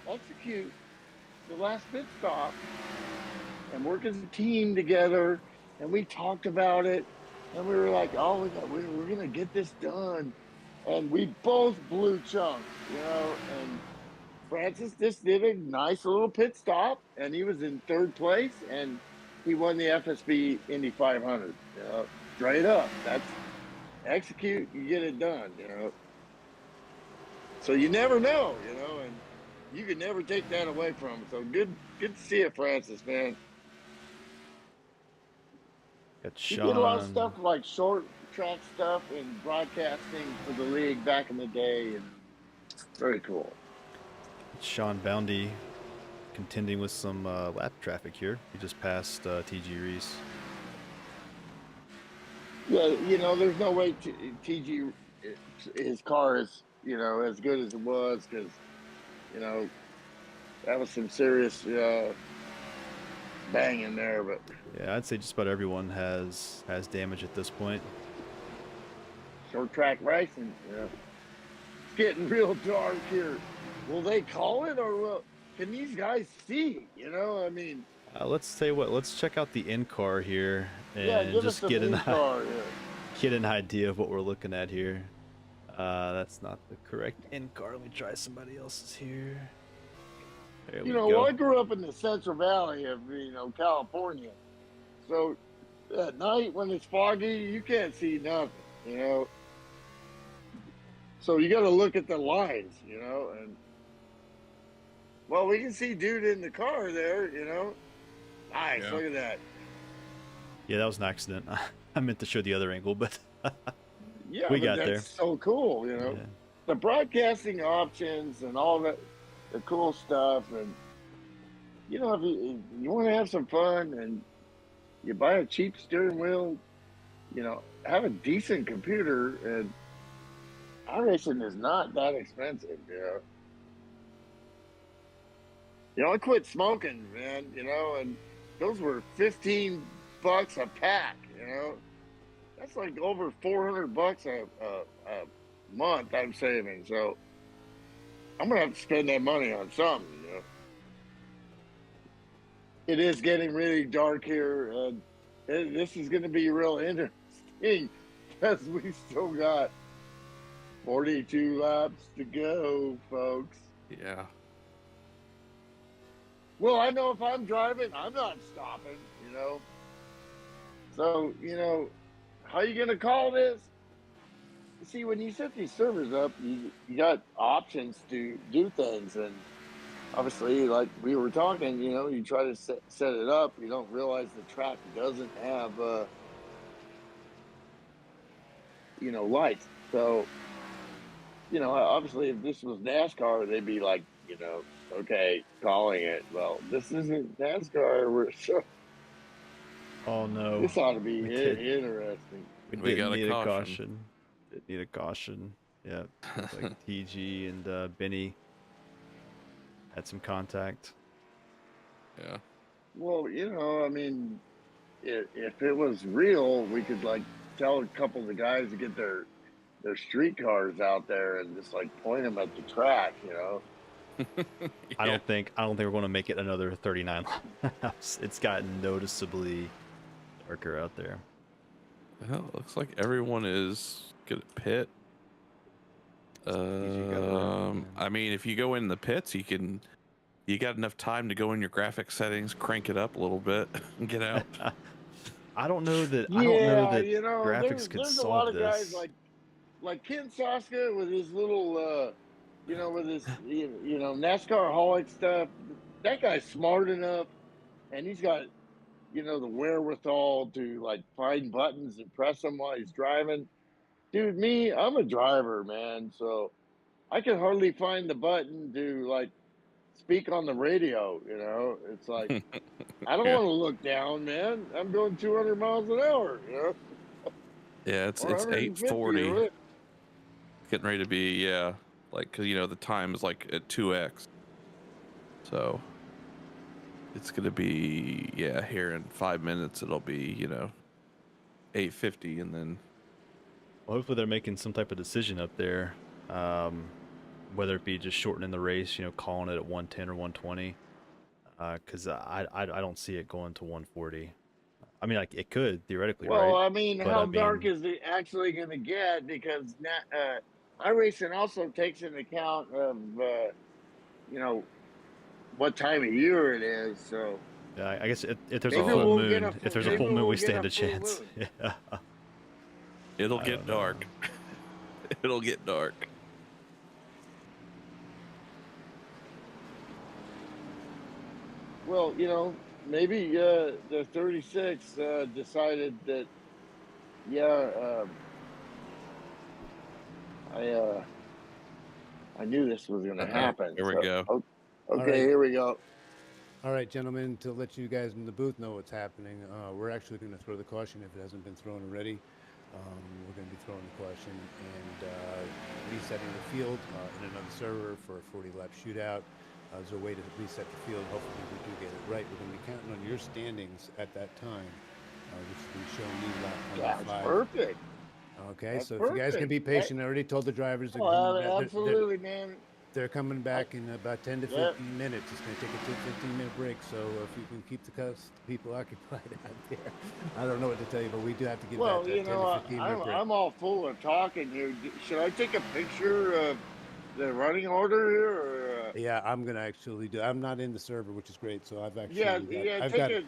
execute the last pit stop and work as a team together. And we talked about it, and we were like, oh, we're going to get this done. And we both blew chunks, and Francis just did a nice little pit stop, and he was in third place, and he won the FSB Indy 500, straight up. That's execute, you get it done, So you never know, and you can never take that away from him. So good to see you, Francis, man. Got He did a lot of Sean. stuff like short track stuff and broadcasting for the league back in the day, and very cool. Sean Boundy contending with some lap traffic here. He just passed TG Reese. Yeah, there's no way TG, his car is, as good as it was, because, that was some serious banging there. But Yeah, I'd say just about everyone has damage at this point. short track racing, it's getting real dark here. Will they call it, or can these guys see? I mean, Let's tell you what. Let's check out the in car here and give just us get an car. Yeah. get an idea of what we're looking at here. That's not the correct in car. Let me try somebody else's here. There we go. Well, I grew up in the Central Valley of, California. So at night when it's foggy, you can't see nothing, So you got to look at the lines, and well, we can see dude in the car there, Nice, Yeah. look at that. Yeah, that was an accident. I meant to show the other angle, but Yeah, We but got that's there. so cool, yeah. The broadcasting options and all that, the cool stuff, and if you want to have some fun and you buy a cheap steering wheel, have a decent computer, and iRacing is not that expensive, I quit smoking, man, and those were $15 a pack, That's like over $400 a month I'm saving. So I'm gonna have to spend that money on something, It is getting really dark here, and this is gonna be real interesting because we still got 42 laps to go, folks. Yeah. Well, I know if I'm driving, I'm not stopping, So, how you going to call this? See, when you set these servers up, you got options to do things. And obviously, like we were talking, you try to set it up. You don't realize the track doesn't have, lights. So, obviously, if this was NASCAR, they'd be like, okay, calling it. Well, this isn't NASCAR. Oh no, This ought to be we did. interesting. We We didn't got a need a caution. caution. Didn't need a caution. Yeah, looks like TG and Benny had some contact. Yeah. Well, I mean, if it was real, we could like tell a couple of the guys to get their street cars out there and just like point them at the track. I don't think we're going to make it another 39 laps. It's gotten noticeably darker out there. Well, it looks like everyone is good at pit. TG got around. I mean, if you go in the pits, you got enough time to go in your graphic settings, crank it up a little bit, and get out. I don't know that. Yeah, I don't know that there's graphics could a lot solve of this. guys like Ken Soska with his little with his NASCAR holic stuff. That guy's smart enough, and he's got the wherewithal to like find buttons and press them while he's driving. Dude, I'm a driver, man, so I can hardly find the button to like speak on the radio. It's like I don't Yeah. want to look down, man. I'm going 200 miles an hour. Yeah, it's Or 150 8:40. or what? Getting ready to be like, cause the time is like at 2x, so it's gonna be here in 5 minutes it'll be 8:50, and then Well, hopefully they're making some type of decision up there, whether it be just shortening the race, calling it at 110 or 120. Because I don't see it going to 140. I mean, like it could theoretically, Well, right? I mean, But how dark is it actually going to get? Because iRacing also takes into account of what time of year it is. So yeah, I guess if there's a maybe full we'll get moon, a if there's a maybe full moon, we'll we get stand a a full chance. moon. Yeah. it'll I get don't know. dark. It'll get dark. Well, maybe the 36 decided that, I knew this was going to happen. Here we go. Okay, right. here we go. All right, gentlemen, to let you guys in the booth know what's happening, we're actually going to throw the caution if it hasn't been thrown already. We're going to be throwing the caution and resetting the field in another server for a 40-lap shootout. There's a way to reset the field. Hopefully we do get it right. We're going to be counting on your standings at that time, which will be showing you lap 105. That's perfect. Okay, That's so if you guys can be perfect. patient, I already told the drivers they're Oh, coming back. absolutely, man. They're coming back in about 10 to 15 minutes. It's going to take a 15-minute break, so if you can keep the people occupied out there. I don't know what to tell you, but we do have to get Well, that 10 to 15-minute break. I'm all full of talking here. Should I take a picture of the running order here? Or, Yeah, I'm going to actually do. I'm not in the server, which is great, so I've actually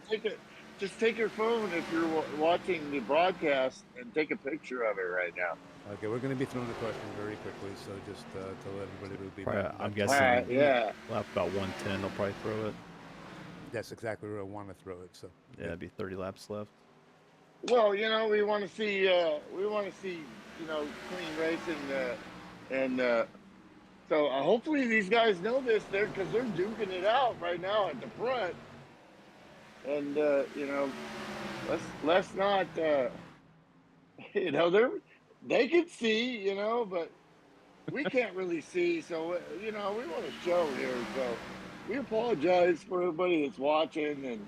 just take your phone if you're watching the broadcast and take a picture of it right now. Okay, we're going to be throwing the question very quickly, so just tell everybody it'll be. Probably, I'm guessing. Yeah. Lap about 110, they'll probably throw it. That's exactly where I want to throw it. So Yeah, it'd be 30 laps left. Well, we want to see clean racing, and so hopefully these guys know this there because they're duking it out right now at the front, and let's not they can see, but we can't really see, so we want to show here, so we apologize for everybody that's watching. And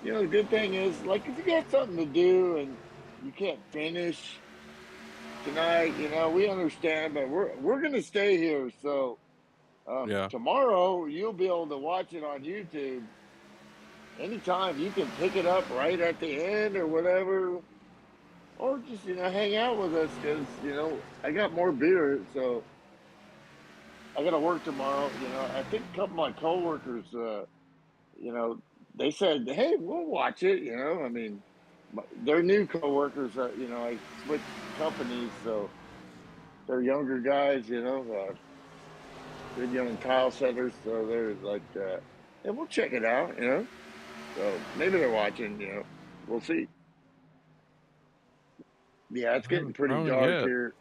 the good thing is, like, if you got something to do and you can't finish tonight, we understand, but we're gonna stay here. So tomorrow you'll be able to watch it on YouTube anytime. You can pick it up right at the end or whatever, or just hang out with us because I got more beer, so I got to work tomorrow. I think a couple of my coworkers, they said, "Hey, we'll watch it." I mean, they're new coworkers. I switched companies, so they're younger guys. Good young tile setters, so they're like, "Yeah, we'll check it out." So maybe they're watching. We'll see. Yeah, it's getting pretty dark here.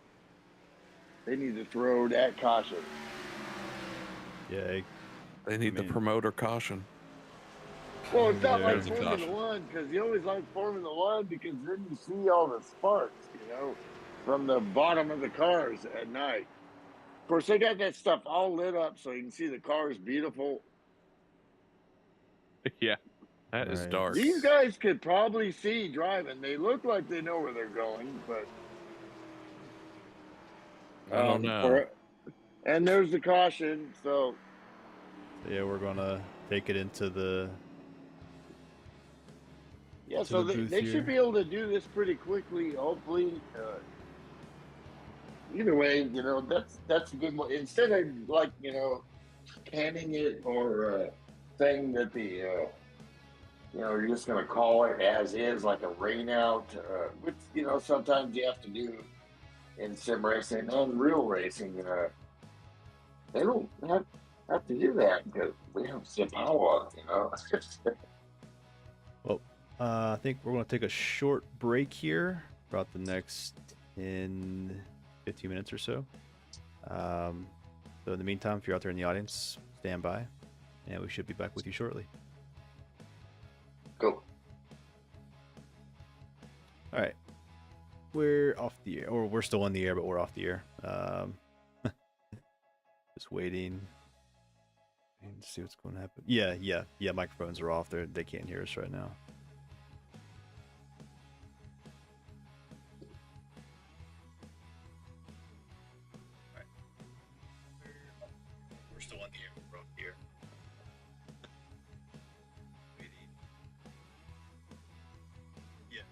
They need to throw that caution. Yeah, They need the mean- promoter caution. Well, it's not like There's a Formula caution. One, because you always like Formula One because then you see all the sparks, from the bottom of the cars at night. Of course, they got that stuff all lit up so you can see the cars beautiful. Yeah, that is Right. dark. These guys could probably see driving. They look like they know where they're going, but I don't know. and there's the caution. So yeah, we're gonna take it into the yeah, To so the booth they should here. be able to do this pretty quickly. Hopefully, either way, that's a good one. Instead of canning it or saying that you're just going to call it as is, like a rain out, which sometimes you have to do in sim racing and real racing. They don't have to do that because we have sim power. Well, I think we're going to take a short break here, about the next 10, 15 minutes or so. So in the meantime, if you're out there in the audience, stand by, and we should be back with you shortly. Go. All right. We're off the air, or we're still on the air, but we're off the air. Just waiting. And see what's going to happen. Yeah. Microphones are off. They can't hear us right now. We're still on the air. We're off the air. Waiting. Yeah.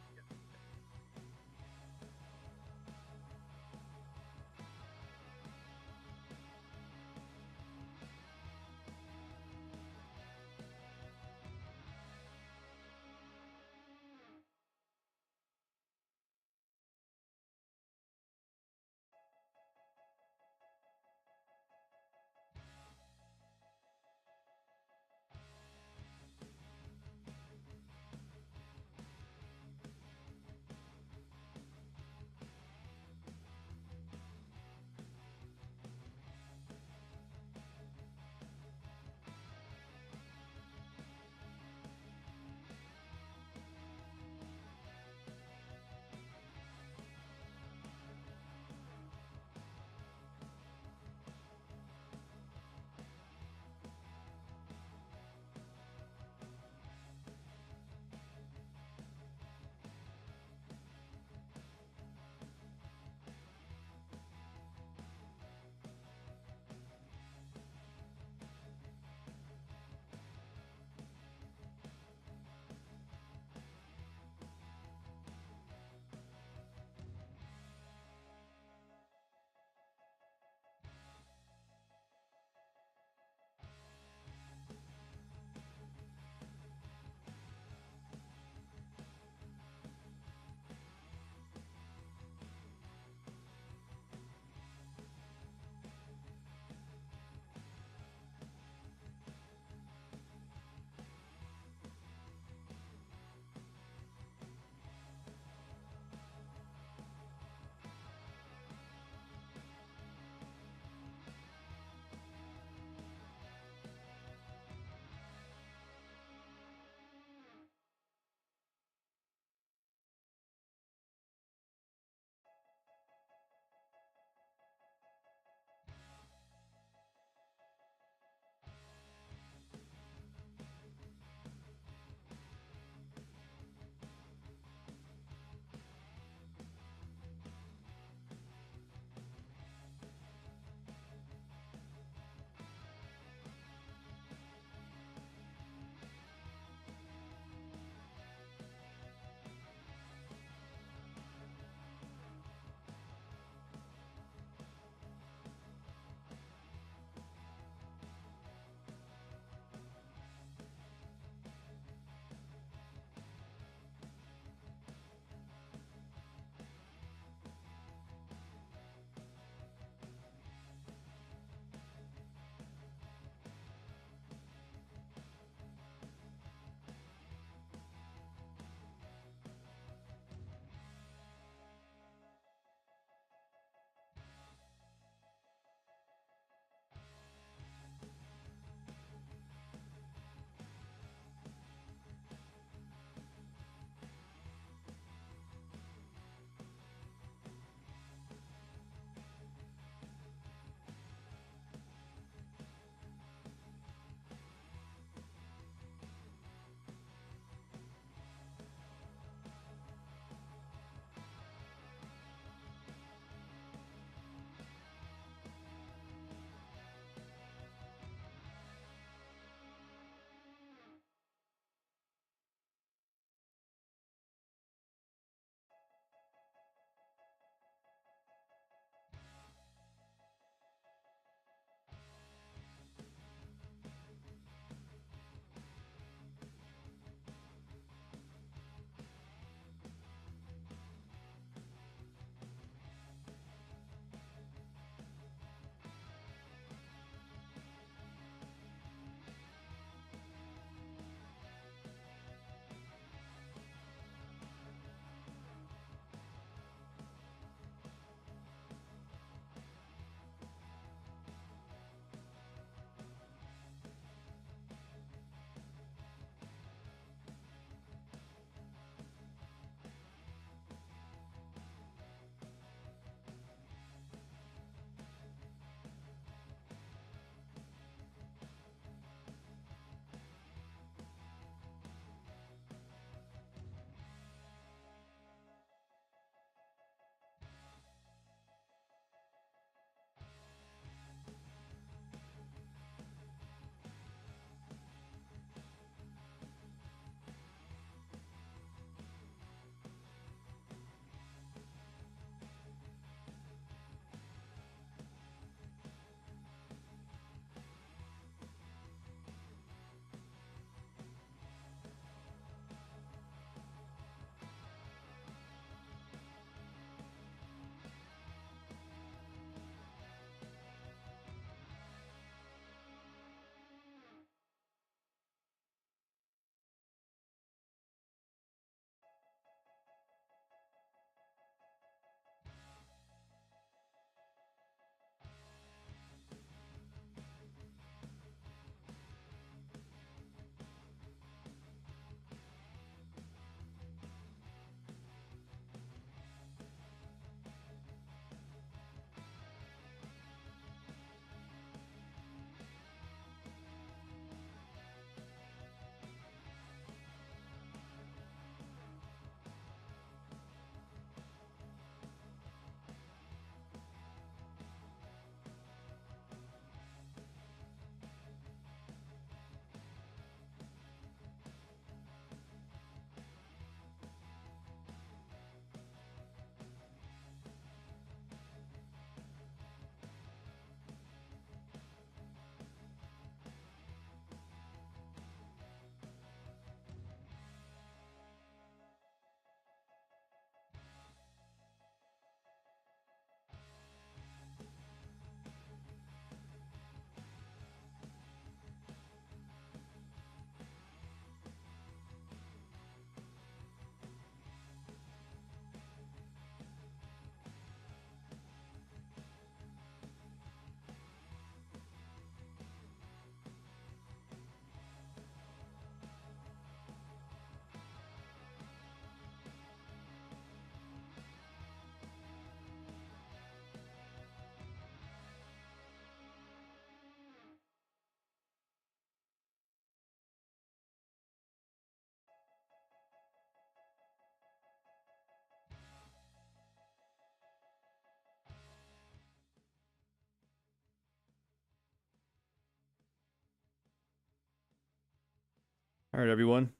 All right, everyone.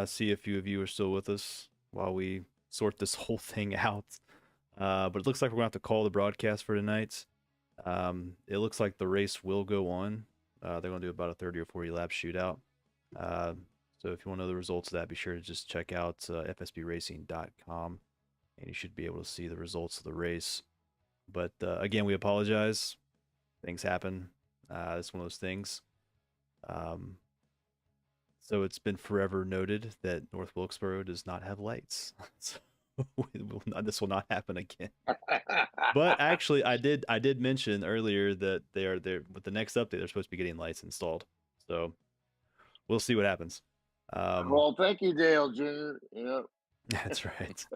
See a few of you are still with us while we sort this whole thing out. But it looks like we're going to have to call the broadcast for tonight. It looks like the race will go on. They're going to do about a 30 or 40 lap shootout. So if you want to know the results of that, be sure to just check out fsbracing.com, and you should be able to see the results of the race. But again, we apologize. Things happen. It's one of those things. So it's been forever noted that North Wilkesboro does not have lights. So this will not happen again. But actually, I did mention earlier that they're with the next update. They're supposed to be getting lights installed. So we'll see what happens. Well, thank you, Dale Jr. Yeah. That's right.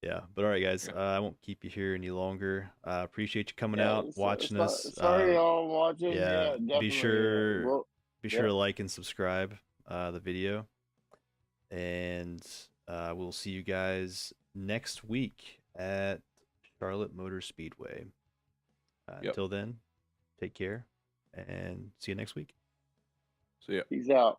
Yeah, but all right, guys. I won't keep you here any longer. Appreciate you coming out, watching us. Sorry, y'all watching. Yeah, definitely. be sure yeah. to like and subscribe the video, and we'll see you guys next week at Charlotte Motor Speedway. Until then, take care and see you next week. See ya. Peace out.